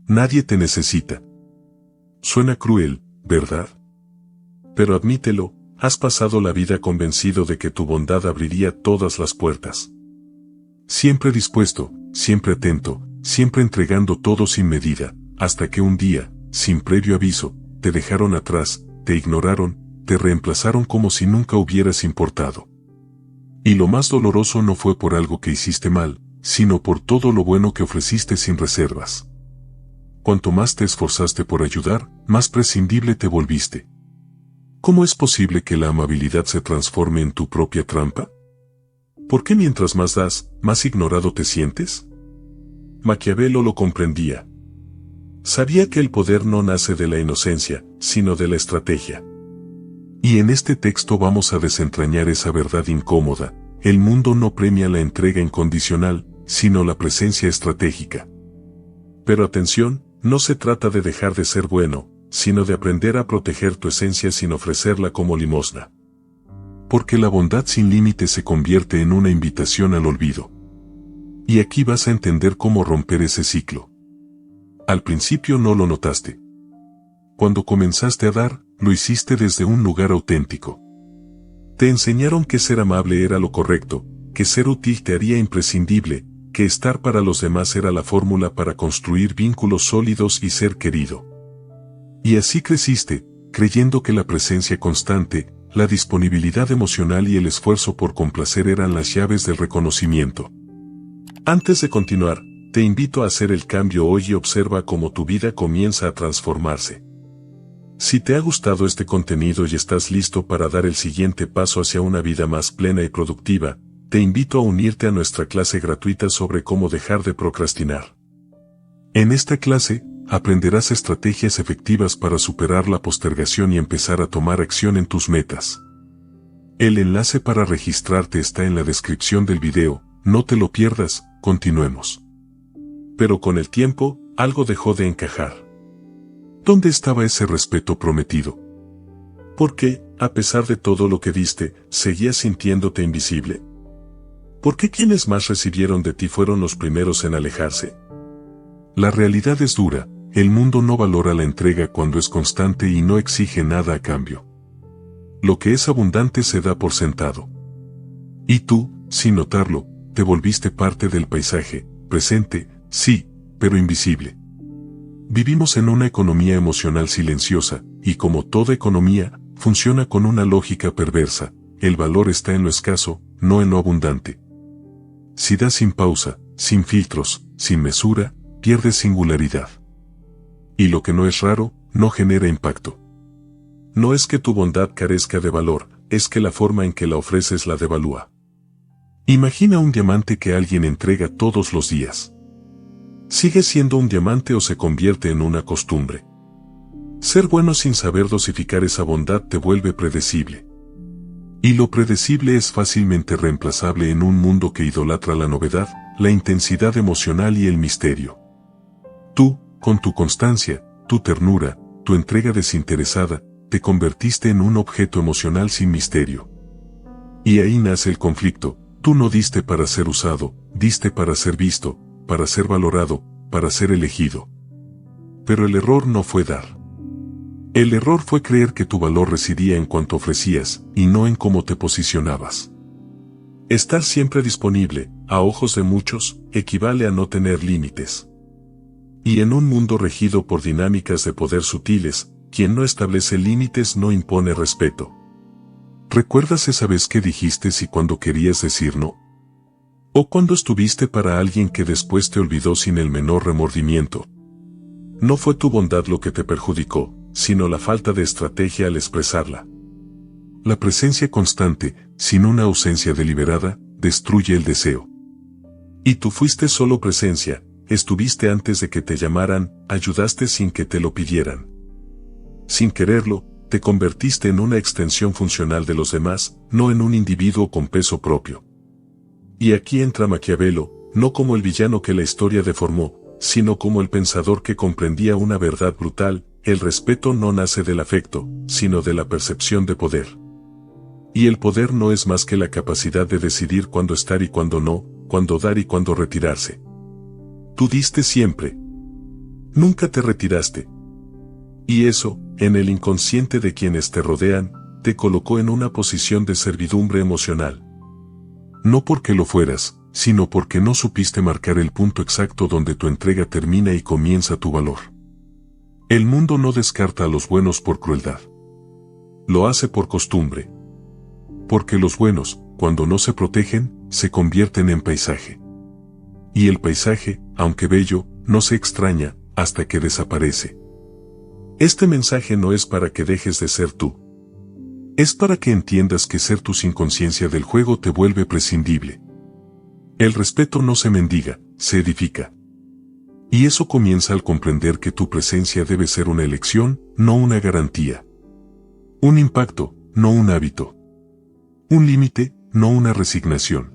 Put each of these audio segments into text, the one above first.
Nadie te necesita. Suena cruel, ¿verdad? Pero admítelo, has pasado la vida convencido de que tu bondad abriría todas las puertas. Siempre dispuesto, siempre atento, siempre entregando todo sin medida, hasta que un día, sin previo aviso, te dejaron atrás, te ignoraron, te reemplazaron como si nunca hubieras importado. Y lo más doloroso no fue por algo que hiciste mal, sino por todo lo bueno que ofreciste sin reservas. Cuanto más te esforzaste por ayudar, más prescindible te volviste. ¿Cómo es posible que la amabilidad se transforme en tu propia trampa? ¿Por qué mientras más das, más ignorado te sientes? Maquiavelo lo comprendía. Sabía que el poder no nace de la inocencia, sino de la estrategia. Y en este texto vamos a desentrañar esa verdad incómoda: el mundo no premia la entrega incondicional, sino la presencia estratégica. Pero atención, no se trata de dejar de ser bueno, sino de aprender a proteger tu esencia sin ofrecerla como limosna. Porque la bondad sin límites se convierte en una invitación al olvido. Y aquí vas a entender cómo romper ese ciclo. Al principio no lo notaste. Cuando comenzaste a dar, lo hiciste desde un lugar auténtico. Te enseñaron que ser amable era lo correcto, que ser útil te haría imprescindible, que estar para los demás era la fórmula para construir vínculos sólidos y ser querido. Y así creciste, creyendo que la presencia constante, la disponibilidad emocional y el esfuerzo por complacer eran las llaves del reconocimiento. Antes de continuar, te invito a hacer el cambio hoy y observa cómo tu vida comienza a transformarse. Si te ha gustado este contenido y estás listo para dar el siguiente paso hacia una vida más plena y productiva, te invito a unirte a nuestra clase gratuita sobre cómo dejar de procrastinar. En esta clase, aprenderás estrategias efectivas para superar la postergación y empezar a tomar acción en tus metas. El enlace para registrarte está en la descripción del video, no te lo pierdas, continuemos. Pero con el tiempo, algo dejó de encajar. ¿Dónde estaba ese respeto prometido? ¿Por qué, a pesar de todo lo que diste, seguías sintiéndote invisible? ¿Por qué quienes más recibieron de ti fueron los primeros en alejarse? La realidad es dura, el mundo no valora la entrega cuando es constante y no exige nada a cambio. Lo que es abundante se da por sentado. Y tú, sin notarlo, te volviste parte del paisaje, presente, sí, pero invisible. Vivimos en una economía emocional silenciosa, y como toda economía, funciona con una lógica perversa: el valor está en lo escaso, no en lo abundante. Si das sin pausa, sin filtros, sin mesura, pierdes singularidad. Y lo que no es raro, no genera impacto. No es que tu bondad carezca de valor, es que la forma en que la ofreces la devalúa. Imagina un diamante que alguien entrega todos los días. ¿Sigue siendo un diamante o se convierte en una costumbre? Ser bueno sin saber dosificar esa bondad te vuelve predecible. Y lo predecible es fácilmente reemplazable en un mundo que idolatra la novedad, la intensidad emocional y el misterio. Tú, con tu constancia, tu ternura, tu entrega desinteresada, te convertiste en un objeto emocional sin misterio. Y ahí nace el conflicto: tú no diste para ser usado, diste para ser visto, para ser valorado, para ser elegido. Pero el error no fue dar. El error fue creer que tu valor residía en cuanto ofrecías, y no en cómo te posicionabas. Estar siempre disponible, a ojos de muchos, equivale a no tener límites. Y en un mundo regido por dinámicas de poder sutiles, quien no establece límites no impone respeto. ¿Recuerdas esa vez que dijiste sí cuando querías decir no? ¿O cuando estuviste para alguien que después te olvidó sin el menor remordimiento? No fue tu bondad lo que te perjudicó, sino la falta de estrategia al expresarla. La presencia constante, sin una ausencia deliberada, destruye el deseo. Y tú fuiste solo presencia, estuviste antes de que te llamaran, ayudaste sin que te lo pidieran. Sin quererlo, te convertiste en una extensión funcional de los demás, no en un individuo con peso propio. Y aquí entra Maquiavelo, no como el villano que la historia deformó, sino como el pensador que comprendía una verdad brutal: el respeto no nace del afecto, sino de la percepción de poder. Y el poder no es más que la capacidad de decidir cuándo estar y cuándo no, cuándo dar y cuándo retirarse. Tú diste siempre. Nunca te retiraste. Y eso, en el inconsciente de quienes te rodean, te colocó en una posición de servidumbre emocional. No porque lo fueras, sino porque no supiste marcar el punto exacto donde tu entrega termina y comienza tu valor. El mundo no descarta a los buenos por crueldad. Lo hace por costumbre. Porque los buenos, cuando no se protegen, se convierten en paisaje. Y el paisaje, aunque bello, no se extraña, hasta que desaparece. Este mensaje no es para que dejes de ser tú. Es para que entiendas que ser tú sin conciencia del juego te vuelve prescindible. El respeto no se mendiga, se edifica. Y eso comienza al comprender que tu presencia debe ser una elección, no una garantía. Un impacto, no un hábito. Un límite, no una resignación.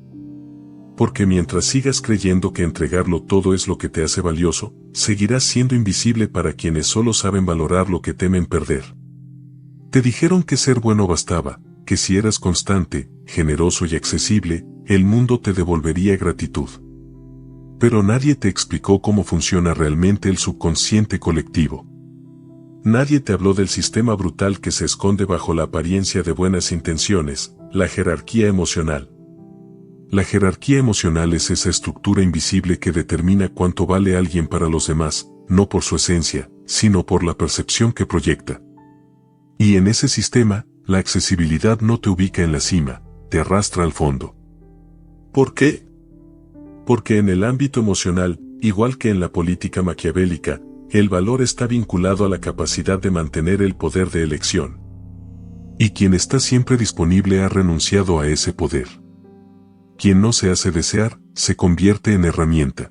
Porque mientras sigas creyendo que entregarlo todo es lo que te hace valioso, seguirás siendo invisible para quienes solo saben valorar lo que temen perder. Te dijeron que ser bueno bastaba, que si eras constante, generoso y accesible, el mundo te devolvería gratitud. Pero nadie te explicó cómo funciona realmente el subconsciente colectivo. Nadie te habló del sistema brutal que se esconde bajo la apariencia de buenas intenciones, la jerarquía emocional. La jerarquía emocional es esa estructura invisible que determina cuánto vale alguien para los demás, no por su esencia, sino por la percepción que proyecta. Y en ese sistema, la accesibilidad no te ubica en la cima, te arrastra al fondo. ¿Por qué? Porque en el ámbito emocional, igual que en la política maquiavélica, el valor está vinculado a la capacidad de mantener el poder de elección. Y quien está siempre disponible ha renunciado a ese poder. Quien no se hace desear, se convierte en herramienta.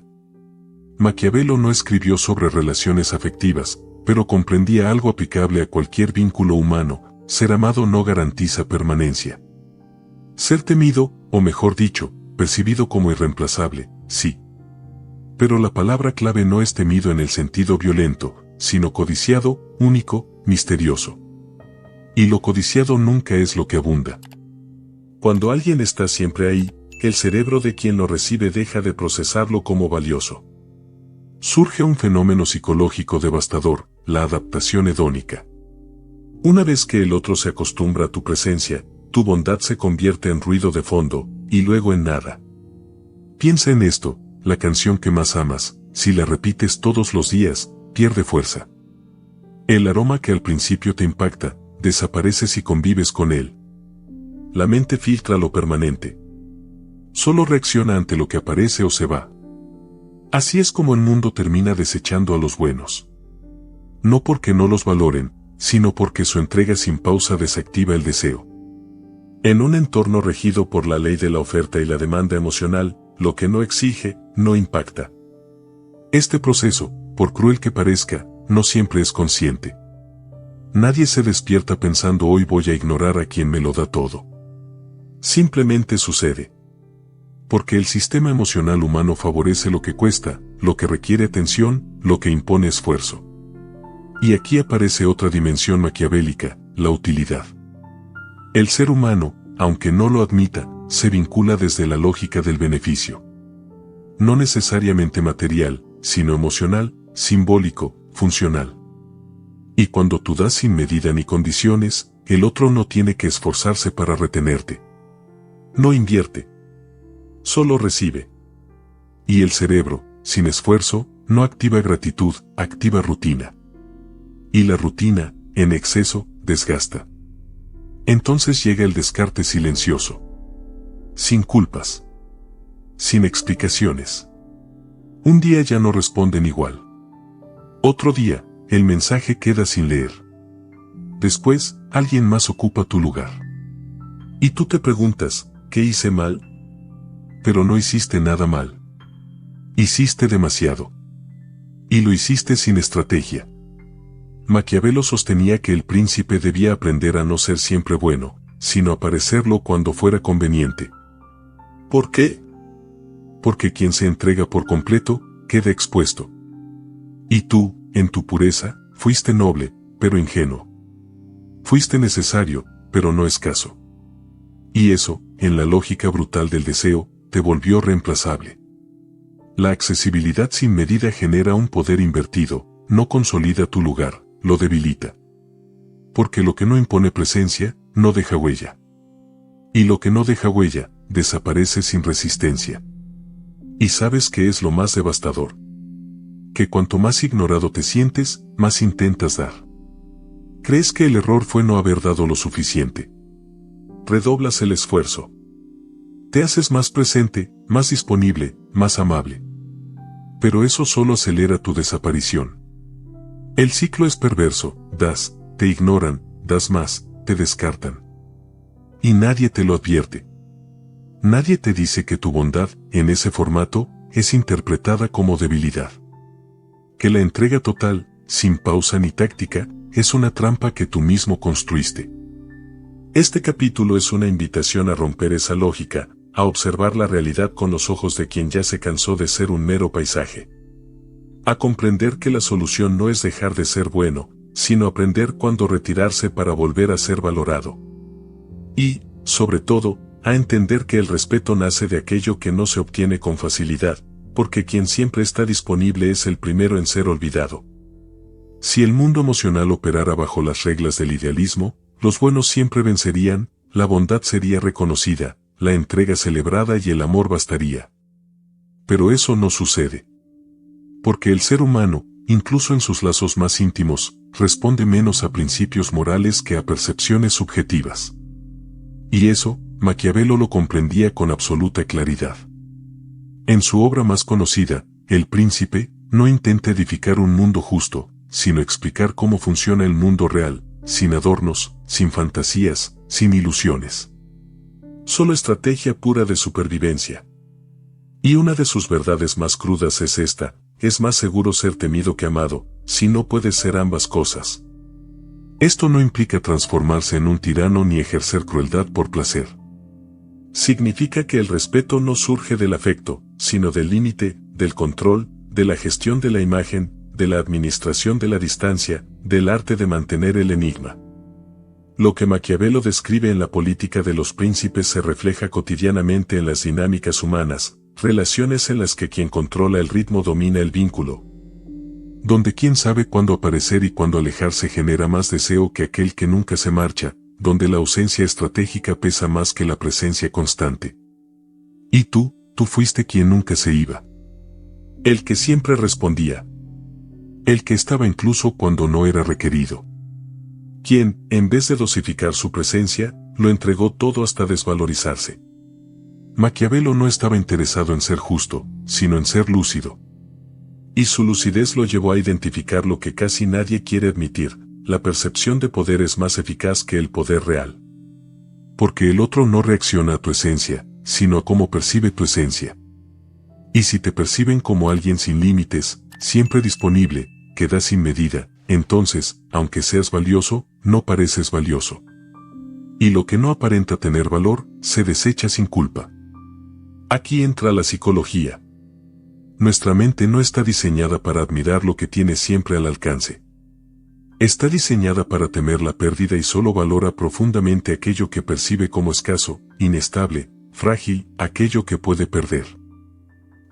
Maquiavelo no escribió sobre relaciones afectivas, pero comprendía algo aplicable a cualquier vínculo humano: ser amado no garantiza permanencia. Ser temido, o mejor dicho, percibido como irreemplazable, sí. Pero la palabra clave no es temido en el sentido violento, sino codiciado, único, misterioso. Y lo codiciado nunca es lo que abunda. Cuando alguien está siempre ahí, el cerebro de quien lo recibe deja de procesarlo como valioso. Surge un fenómeno psicológico devastador, la adaptación hedónica. Una vez que el otro se acostumbra a tu presencia, tu bondad se convierte en ruido de fondo, y luego en nada. Piensa en esto: la canción que más amas, si la repites todos los días, pierde fuerza. El aroma que al principio te impacta, desaparece si convives con él. La mente filtra lo permanente. Solo reacciona ante lo que aparece o se va. Así es como el mundo termina desechando a los buenos. No porque no los valoren, sino porque su entrega sin pausa desactiva el deseo. En un entorno regido por la ley de la oferta y la demanda emocional, lo que no exige, no impacta. Este proceso, por cruel que parezca, no siempre es consciente. Nadie se despierta pensando: hoy voy a ignorar a quien me lo da todo. Simplemente sucede. Porque el sistema emocional humano favorece lo que cuesta, lo que requiere atención, lo que impone esfuerzo. Y aquí aparece otra dimensión maquiavélica: la utilidad. El ser humano, aunque no lo admita, se vincula desde la lógica del beneficio. No necesariamente material, sino emocional, simbólico, funcional. Y cuando tú das sin medida ni condiciones, el otro no tiene que esforzarse para retenerte. No invierte. Solo recibe. Y el cerebro, sin esfuerzo, no activa gratitud, activa rutina. Y la rutina, en exceso, desgasta. Entonces llega el descarte silencioso. Sin culpas. Sin explicaciones. Un día ya no responden igual. Otro día, el mensaje queda sin leer. Después, alguien más ocupa tu lugar. Y tú te preguntas: ¿qué hice mal? Pero no hiciste nada mal. Hiciste demasiado. Y lo hiciste sin estrategia. Maquiavelo sostenía que el príncipe debía aprender a no ser siempre bueno, sino a parecerlo cuando fuera conveniente. ¿Por qué? Porque quien se entrega por completo, queda expuesto. Y tú, en tu pureza, fuiste noble, pero ingenuo. Fuiste necesario, pero no escaso. Y eso, en la lógica brutal del deseo, te volvió reemplazable. La accesibilidad sin medida genera un poder invertido: no consolida tu lugar, lo debilita. Porque lo que no impone presencia, no deja huella. Y lo que no deja huella, desaparece sin resistencia. ¿Y sabes qué es lo más devastador? Que cuanto más ignorado te sientes, más intentas dar. ¿Crees que el error fue no haber dado lo suficiente? Redoblas el esfuerzo. Te haces más presente, más disponible, más amable. Pero eso solo acelera tu desaparición. El ciclo es perverso, das, te ignoran, das más, te descartan. Y nadie te lo advierte. Nadie te dice que tu bondad, en ese formato, es interpretada como debilidad. Que la entrega total, sin pausa ni táctica, es una trampa que tú mismo construiste. Este capítulo es una invitación a romper esa lógica, a observar la realidad con los ojos de quien ya se cansó de ser un mero paisaje. A comprender que la solución no es dejar de ser bueno, sino aprender cuándo retirarse para volver a ser valorado. Y, sobre todo, a entender que el respeto nace de aquello que no se obtiene con facilidad, porque quien siempre está disponible es el primero en ser olvidado. Si el mundo emocional operara bajo las reglas del idealismo, los buenos siempre vencerían, la bondad sería reconocida, la entrega celebrada y el amor bastaría. Pero eso no sucede. Porque el ser humano, incluso en sus lazos más íntimos, responde menos a principios morales que a percepciones subjetivas. Y eso, Maquiavelo lo comprendía con absoluta claridad. En su obra más conocida, El Príncipe, no intenta edificar un mundo justo, sino explicar cómo funciona el mundo real, sin adornos, sin fantasías, sin ilusiones. Solo estrategia pura de supervivencia. Y una de sus verdades más crudas es esta: es más seguro ser temido que amado, si no puedes ser ambas cosas. Esto no implica transformarse en un tirano ni ejercer crueldad por placer. Significa que el respeto no surge del afecto, sino del límite, del control, de la gestión de la imagen, de la administración de la distancia, del arte de mantener el enigma. Lo que Maquiavelo describe en la política de los príncipes se refleja cotidianamente en las dinámicas humanas, relaciones en las que quien controla el ritmo domina el vínculo. Donde quien sabe cuándo aparecer y cuándo alejarse genera más deseo que aquel que nunca se marcha, donde la ausencia estratégica pesa más que la presencia constante. Y tú fuiste quien nunca se iba. El que siempre respondía. El que estaba incluso cuando no era requerido. Quien, en vez de dosificar su presencia, lo entregó todo hasta desvalorizarse. Maquiavelo no estaba interesado en ser justo, sino en ser lúcido. Y su lucidez lo llevó a identificar lo que casi nadie quiere admitir: la percepción de poder es más eficaz que el poder real. Porque el otro no reacciona a tu esencia, sino a cómo percibe tu esencia. Y si te perciben como alguien sin límites, siempre disponible, que da sin medida, entonces, aunque seas valioso, no pareces valioso. Y lo que no aparenta tener valor, se desecha sin culpa. Aquí entra la psicología. Nuestra mente no está diseñada para admirar lo que tiene siempre al alcance. Está diseñada para temer la pérdida y solo valora profundamente aquello que percibe como escaso, inestable, frágil, aquello que puede perder.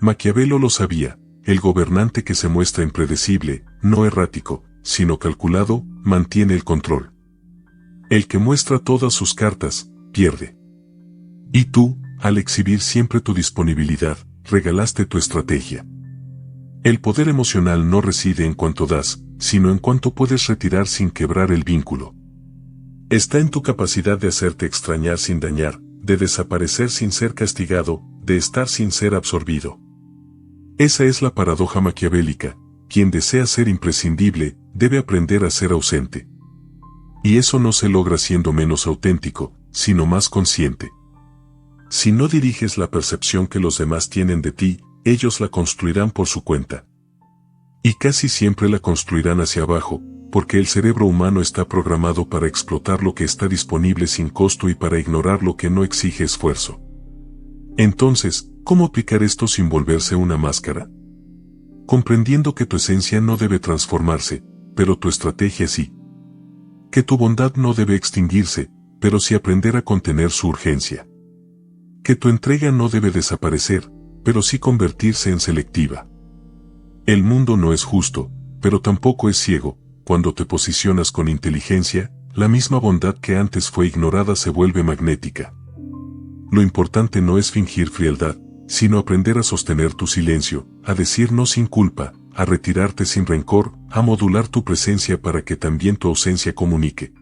Maquiavelo lo sabía: el gobernante que se muestra impredecible, no errático, sino calculado, mantiene el control. El que muestra todas sus cartas, pierde. Y tú, al exhibir siempre tu disponibilidad, regalaste tu estrategia. El poder emocional no reside en cuanto das, sino en cuanto puedes retirar sin quebrar el vínculo. Está en tu capacidad de hacerte extrañar sin dañar, de desaparecer sin ser castigado, de estar sin ser absorbido. Esa es la paradoja maquiavélica: quien desea ser imprescindible, debe aprender a ser ausente. Y eso no se logra siendo menos auténtico, sino más consciente. Si no diriges la percepción que los demás tienen de ti, ellos la construirán por su cuenta. Y casi siempre la construirán hacia abajo, porque el cerebro humano está programado para explotar lo que está disponible sin costo y para ignorar lo que no exige esfuerzo. Entonces, ¿cómo aplicar esto sin volverse una máscara? Comprendiendo que tu esencia no debe transformarse, pero tu estrategia sí. Que tu bondad no debe extinguirse, pero sí aprender a contener su urgencia. Que tu entrega no debe desaparecer, pero sí convertirse en selectiva. El mundo no es justo, pero tampoco es ciego. Cuando te posicionas con inteligencia, la misma bondad que antes fue ignorada se vuelve magnética. Lo importante no es fingir frialdad, sino aprender a sostener tu silencio, a decir no sin culpa, a retirarte sin rencor, a modular tu presencia para que también tu ausencia comunique.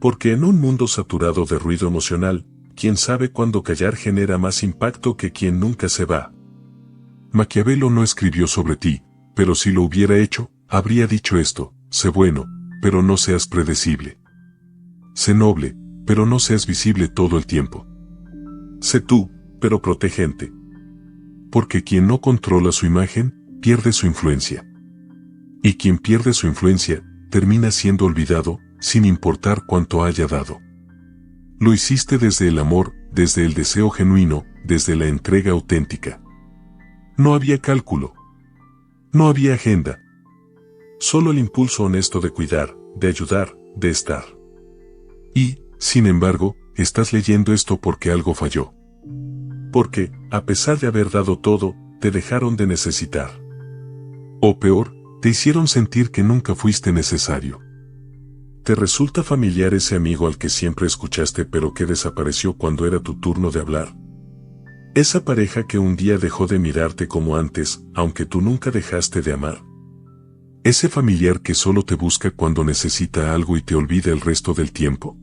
Porque en un mundo saturado de ruido emocional, ¿quién sabe cuándo callar genera más impacto que quien nunca se va? Maquiavelo no escribió sobre ti, pero si lo hubiera hecho, habría dicho esto: sé bueno, pero no seas predecible. Sé noble, pero no seas visible todo el tiempo. Sé tú, pero protegente. Porque quien no controla su imagen, pierde su influencia. Y quien pierde su influencia, termina siendo olvidado, sin importar cuánto haya dado. Lo hiciste desde el amor, desde el deseo genuino, desde la entrega auténtica. No había cálculo. No había agenda. Solo el impulso honesto de cuidar, de ayudar, de estar. Y, sin embargo, estás leyendo esto porque algo falló. Porque, a pesar de haber dado todo, te dejaron de necesitar. O peor, te hicieron sentir que nunca fuiste necesario. ¿Te resulta familiar ese amigo al que siempre escuchaste pero que desapareció cuando era tu turno de hablar? Esa pareja que un día dejó de mirarte como antes, aunque tú nunca dejaste de amar. Ese familiar que solo te busca cuando necesita algo y te olvida el resto del tiempo.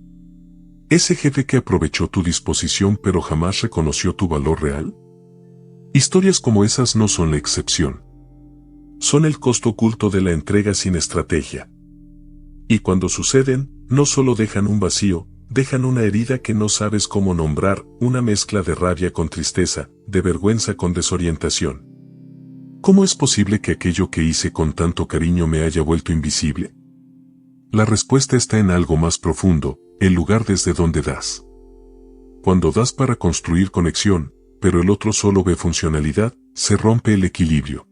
Ese jefe que aprovechó tu disposición pero jamás reconoció tu valor real. Historias como esas no son la excepción. Son el costo oculto de la entrega sin estrategia. Y cuando suceden, no solo dejan un vacío, dejan una herida que no sabes cómo nombrar, una mezcla de rabia con tristeza, de vergüenza con desorientación. ¿Cómo es posible que aquello que hice con tanto cariño me haya vuelto invisible? La respuesta está en algo más profundo, el lugar desde donde das. Cuando das para construir conexión, pero el otro solo ve funcionalidad, se rompe el equilibrio.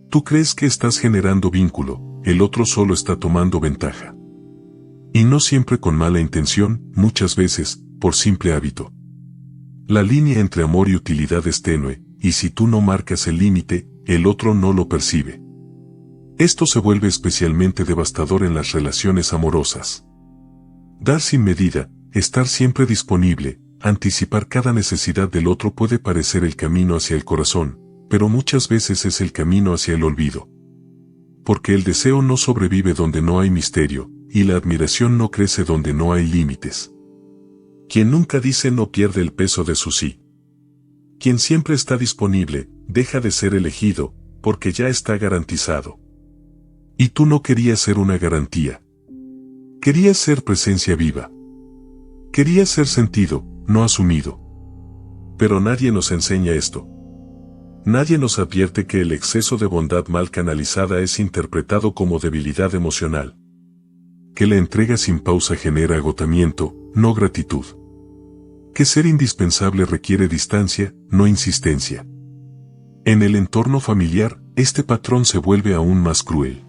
Tú crees que estás generando vínculo, el otro solo está tomando ventaja. Y no siempre con mala intención, muchas veces, por simple hábito. La línea entre amor y utilidad es tenue, y si tú no marcas el límite, el otro no lo percibe. Esto se vuelve especialmente devastador en las relaciones amorosas. Dar sin medida, estar siempre disponible, anticipar cada necesidad del otro puede parecer el camino hacia el corazón, pero muchas veces es el camino hacia el olvido. Porque el deseo no sobrevive donde no hay misterio, y la admiración no crece donde no hay límites. Quien nunca dice no pierde el peso de su sí. Quien siempre está disponible, deja de ser elegido, porque ya está garantizado. Y tú no querías ser una garantía. Querías ser presencia viva. Querías ser sentido, no asumido. Pero nadie nos enseña esto. Nadie nos advierte que el exceso de bondad mal canalizada es interpretado como debilidad emocional. Que la entrega sin pausa genera agotamiento, no gratitud. Que ser indispensable requiere distancia, no insistencia. En el entorno familiar, este patrón se vuelve aún más cruel.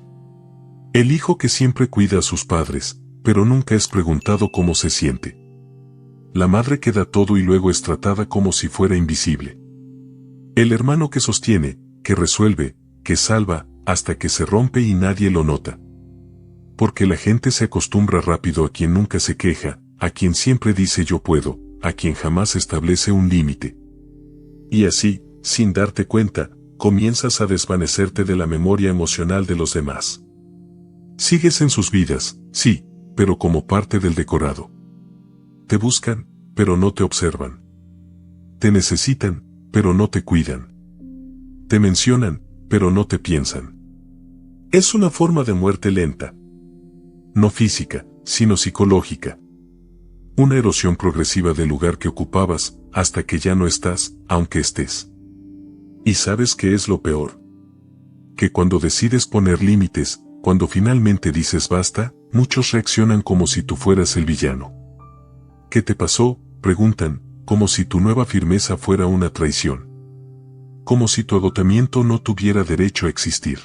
El hijo que siempre cuida a sus padres, pero nunca es preguntado cómo se siente. La madre que da todo y luego es tratada como si fuera invisible. El hermano que sostiene, que resuelve, que salva, hasta que se rompe y nadie lo nota. Porque la gente se acostumbra rápido a quien nunca se queja, a quien siempre dice yo puedo, a quien jamás establece un límite. Y así, sin darte cuenta, comienzas a desvanecerte de la memoria emocional de los demás. Sigues en sus vidas, sí, pero como parte del decorado. Te buscan, pero no te observan. Te necesitan, pero no te cuidan. Te mencionan, pero no te piensan. Es una forma de muerte lenta. No física, sino psicológica. Una erosión progresiva del lugar que ocupabas, hasta que ya no estás, aunque estés. ¿Y sabes qué es lo peor? Que cuando decides poner límites, cuando finalmente dices basta, muchos reaccionan como si tú fueras el villano. ¿Qué te pasó?, preguntan, como si tu nueva firmeza fuera una traición. Como si tu agotamiento no tuviera derecho a existir.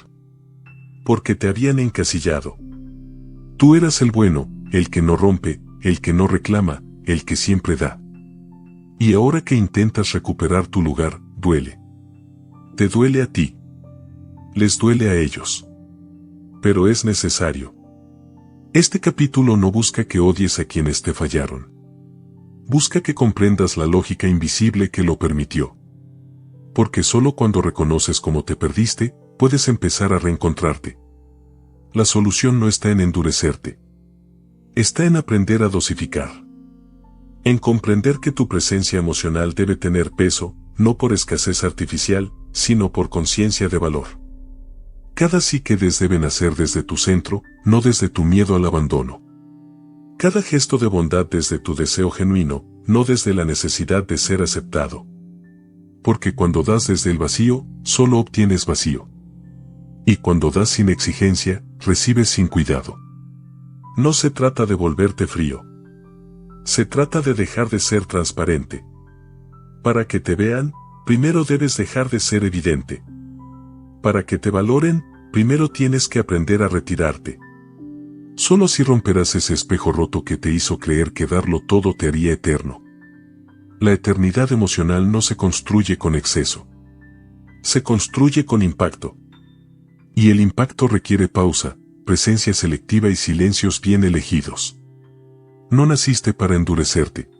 Porque te habían encasillado. Tú eras el bueno, el que no rompe, el que no reclama, el que siempre da. Y ahora que intentas recuperar tu lugar, duele. Te duele a ti. Les duele a ellos. pero es necesario. Este capítulo no busca que odies a quienes te fallaron. Busca que comprendas la lógica invisible que lo permitió. Porque solo cuando reconoces cómo te perdiste, puedes empezar a reencontrarte. La solución no está en endurecerte. Está en aprender a dosificar. En comprender que tu presencia emocional debe tener peso, no por escasez artificial, sino por conciencia de valor. Cada sí que debe nacer desde tu centro, no desde tu miedo al abandono. Cada gesto de bondad desde tu deseo genuino, no desde la necesidad de ser aceptado. Porque cuando das desde el vacío, solo obtienes vacío. Y cuando das sin exigencia, recibes sin cuidado. No se trata de volverte frío. Se trata de dejar de ser transparente. Para que te vean, primero debes dejar de ser evidente. Para que te valoren, primero tienes que aprender a retirarte. Solo así romperás ese espejo roto que te hizo creer que darlo todo te haría eterno. La eternidad emocional no se construye con exceso. Se construye con impacto. Y el impacto requiere pausa, presencia selectiva y silencios bien elegidos. No naciste para endurecerte.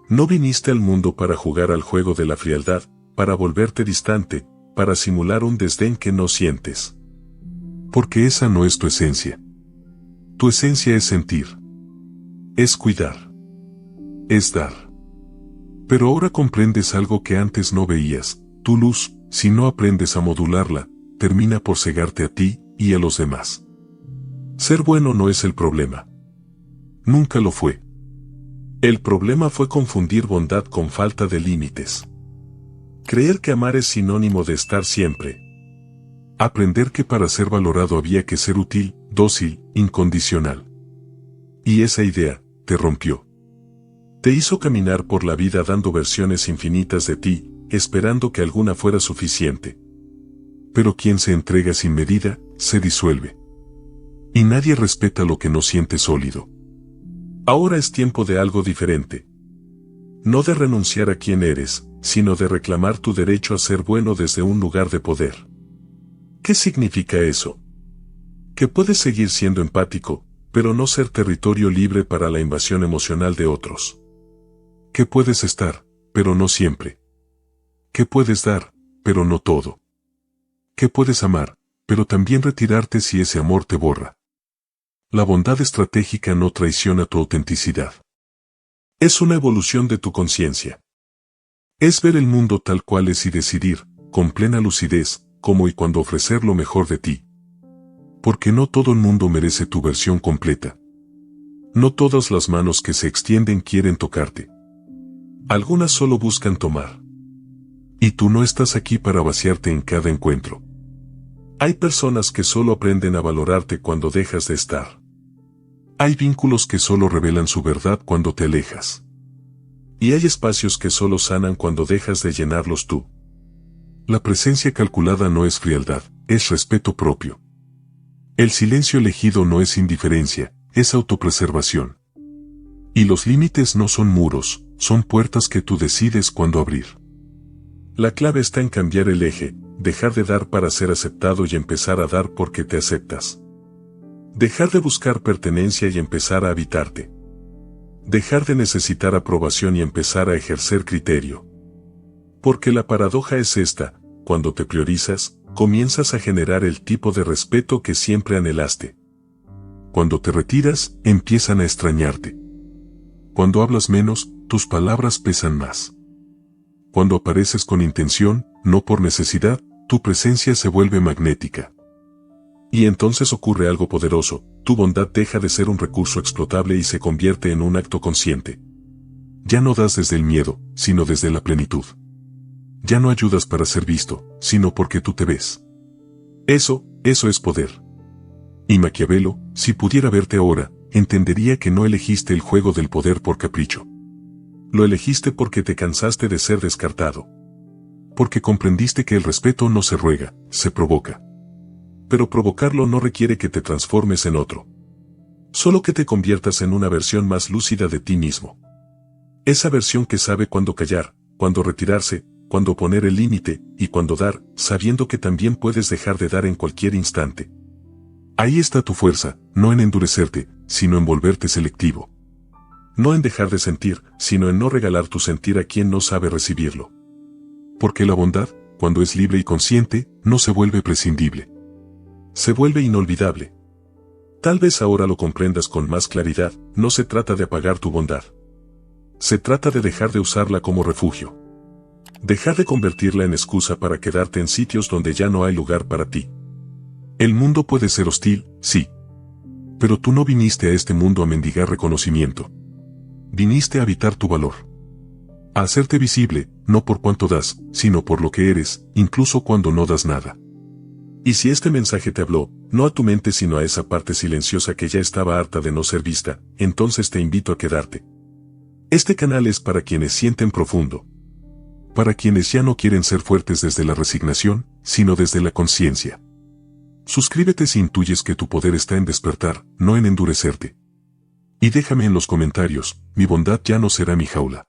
No viniste al mundo para jugar al juego de la frialdad, para volverte distante, para simular un desdén que no sientes. Porque esa no es tu esencia. Tu esencia es sentir. Es cuidar. Es dar. Pero ahora comprendes algo que antes no veías. Tu luz, si no aprendes a modularla, termina por cegarte a ti y a los demás. Ser bueno no es el problema. Nunca lo fue. El problema fue confundir bondad con falta de límites. Creer que amar es sinónimo de estar siempre. Aprender que para ser valorado había que ser útil, dócil, incondicional. Y esa idea te rompió. Te hizo caminar por la vida dando versiones infinitas de ti, esperando que alguna fuera suficiente. Pero quien se entrega sin medida, se disuelve. Y nadie respeta lo que no siente sólido. Ahora es tiempo de algo diferente. No de renunciar a quien eres, sino de reclamar tu derecho a ser bueno desde un lugar de poder. ¿Qué significa eso? Que puedes seguir siendo empático, pero no ser territorio libre para la invasión emocional de otros. Que puedes estar, pero no siempre. Que puedes dar, pero no todo. Que puedes amar, pero también retirarte si ese amor te borra. La bondad estratégica no traiciona tu autenticidad. Es una evolución de tu conciencia. Es ver el mundo tal cual es y decidir, con plena lucidez, cómo y cuándo ofrecer lo mejor de ti. Porque no todo el mundo merece tu versión completa. No todas las manos que se extienden quieren tocarte. Algunas solo buscan tomar. Y tú no estás aquí para vaciarte en cada encuentro. Hay personas que solo aprenden a valorarte cuando dejas de estar. Hay vínculos que solo revelan su verdad cuando te alejas. Y hay espacios que solo sanan cuando dejas de llenarlos tú. La presencia calculada no es frialdad, es respeto propio. El silencio elegido no es indiferencia, es autopreservación. Y los límites no son muros, son puertas que tú decides cuándo abrir. La clave está en cambiar el eje, dejar de dar para ser aceptado y empezar a dar porque te aceptas. Dejar de buscar pertenencia y empezar a habitarte. Dejar de necesitar aprobación y empezar a ejercer criterio. Porque la paradoja es esta, cuando te priorizas, comienzas a generar el tipo de respeto que siempre anhelaste. Cuando te retiras, empiezan a extrañarte. Cuando hablas menos, tus palabras pesan más. Cuando apareces con intención, no por necesidad, tu presencia se vuelve magnética. Y entonces ocurre algo poderoso, tu bondad deja de ser un recurso explotable y se convierte en un acto consciente. Ya no das desde el miedo, sino desde la plenitud. Ya no ayudas para ser visto, sino porque tú te ves. Eso es poder. Y Maquiavelo, si pudiera verte ahora, entendería que no elegiste el juego del poder por capricho. Lo elegiste porque te cansaste de ser descartado. Porque comprendiste que el respeto no se ruega, se provoca. Pero provocarlo no requiere que te transformes en otro. Solo que te conviertas en una versión más lúcida de ti mismo. Esa versión que sabe cuándo callar, cuándo retirarse, cuándo poner el límite, y cuándo dar, sabiendo que también puedes dejar de dar en cualquier instante. Ahí está tu fuerza, no en endurecerte, sino en volverte selectivo. No en dejar de sentir, sino en no regalar tu sentir a quien no sabe recibirlo. Porque la bondad, cuando es libre y consciente, no se vuelve prescindible. Se vuelve inolvidable. Tal vez ahora lo comprendas con más claridad, no se trata de apagar tu bondad. Se trata de dejar de usarla como refugio. Dejar de convertirla en excusa para quedarte en sitios donde ya no hay lugar para ti. El mundo puede ser hostil, sí. Pero tú no viniste a este mundo a mendigar reconocimiento. Viniste a habitar tu valor. A hacerte visible, no por cuánto das, sino por lo que eres, incluso cuando no das nada. Y si este mensaje te habló, no a tu mente sino a esa parte silenciosa que ya estaba harta de no ser vista, entonces te invito a quedarte. Este canal es para quienes sienten profundo. Para quienes ya no quieren ser fuertes desde la resignación, sino desde la conciencia. Suscríbete si intuyes que tu poder está en despertar, no en endurecerte. Y déjame en los comentarios, mi bondad ya no será mi jaula.